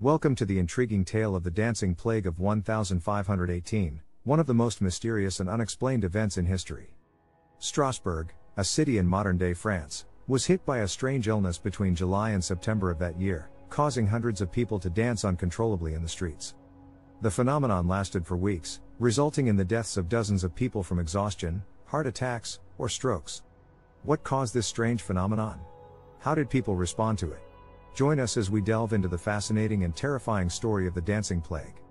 Welcome to the intriguing tale of the dancing plague of 1518, one of the most mysterious and unexplained events in history. Strasbourg, a city in modern-day France, was hit by a strange illness between July and September of that year, causing hundreds of people to dance uncontrollably in the streets. The phenomenon lasted for weeks, resulting in the deaths of dozens of people from exhaustion, heart attacks, or strokes. What caused this strange phenomenon? How did people respond to it? Join us as we delve into the fascinating and terrifying story of the dancing plague.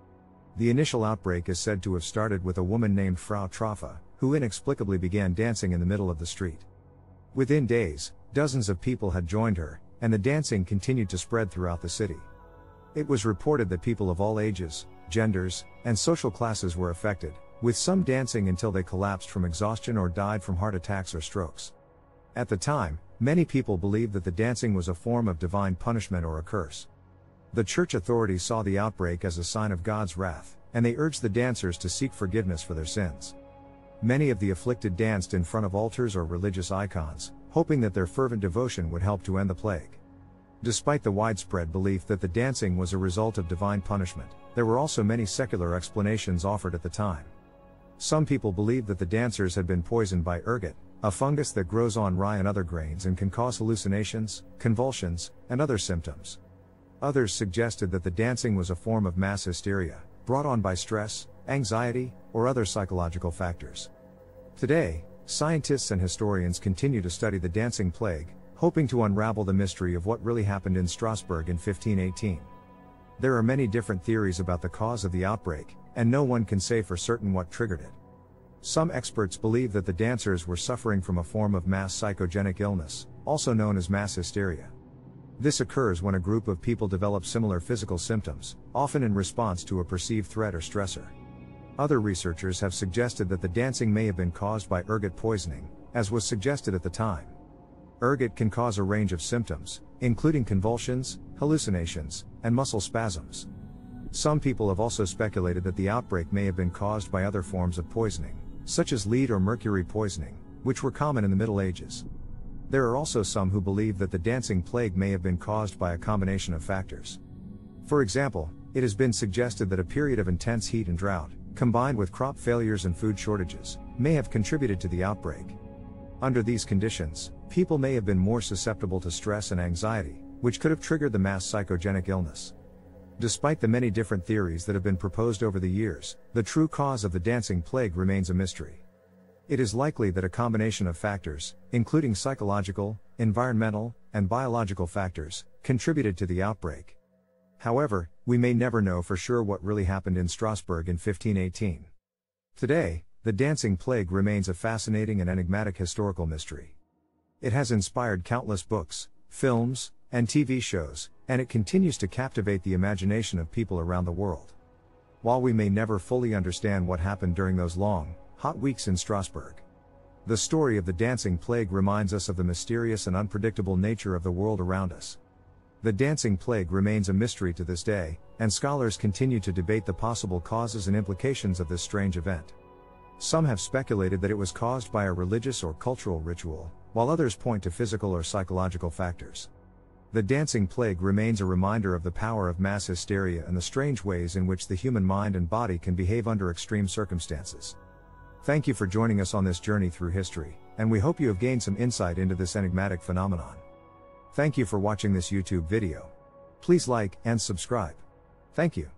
The initial outbreak is said to have started with a woman named Frau Troffa, who inexplicably began dancing in the middle of the street. Within days, dozens of people had joined her, and the dancing continued to spread throughout the city. It was reported that people of all ages, genders, and social classes were affected, with some dancing until they collapsed from exhaustion or died from heart attacks or strokes. At the time, many people believed that the dancing was a form of divine punishment or a curse. The church authorities saw the outbreak as a sign of God's wrath, and they urged the dancers to seek forgiveness for their sins. Many of the afflicted danced in front of altars or religious icons, hoping that their fervent devotion would help to end the plague. Despite the widespread belief that the dancing was a result of divine punishment, there were also many secular explanations offered at the time. Some people believed that the dancers had been poisoned by ergot, a fungus that grows on rye and other grains and can cause hallucinations, convulsions, and other symptoms. Others suggested that the dancing was a form of mass hysteria, brought on by stress, anxiety, or other psychological factors. Today, scientists and historians continue to study the dancing plague, hoping to unravel the mystery of what really happened in Strasbourg in 1518. There are many different theories about the cause of the outbreak, and no one can say for certain what triggered it. Some experts believe that the dancers were suffering from a form of mass psychogenic illness, also known as mass hysteria. This occurs when a group of people develop similar physical symptoms, often in response to a perceived threat or stressor. Other researchers have suggested that the dancing may have been caused by ergot poisoning, as was suggested at the time. Ergot can cause a range of symptoms, including convulsions, hallucinations, and muscle spasms. Some people have also speculated that the outbreak may have been caused by other forms of poisoning, such as lead or mercury poisoning, which were common in the Middle Ages. There are also some who believe that the dancing plague may have been caused by a combination of factors. For example, it has been suggested that a period of intense heat and drought, combined with crop failures and food shortages, may have contributed to the outbreak. Under these conditions, people may have been more susceptible to stress and anxiety, which could have triggered the mass psychogenic illness. Despite the many different theories that have been proposed over the years, the true cause of the dancing plague remains a mystery. It is likely that a combination of factors, including psychological, environmental, and biological factors, contributed to the outbreak. However, we may never know for sure what really happened in Strasbourg in 1518. Today, the dancing plague remains a fascinating and enigmatic historical mystery. It has inspired countless books, films, and TV shows, and it continues to captivate the imagination of people around the world. While we may never fully understand what happened during those long, hot weeks in Strasbourg, the story of the dancing plague reminds us of the mysterious and unpredictable nature of the world around us. The dancing plague remains a mystery to this day, and scholars continue to debate the possible causes and implications of this strange event. Some have speculated that it was caused by a religious or cultural ritual, while others point to physical or psychological factors. The dancing plague remains a reminder of the power of mass hysteria and the strange ways in which the human mind and body can behave under extreme circumstances. Thank you for joining us on this journey through history, and we hope you have gained some insight into this enigmatic phenomenon. Thank you for watching this YouTube video. Please like and subscribe. Thank you.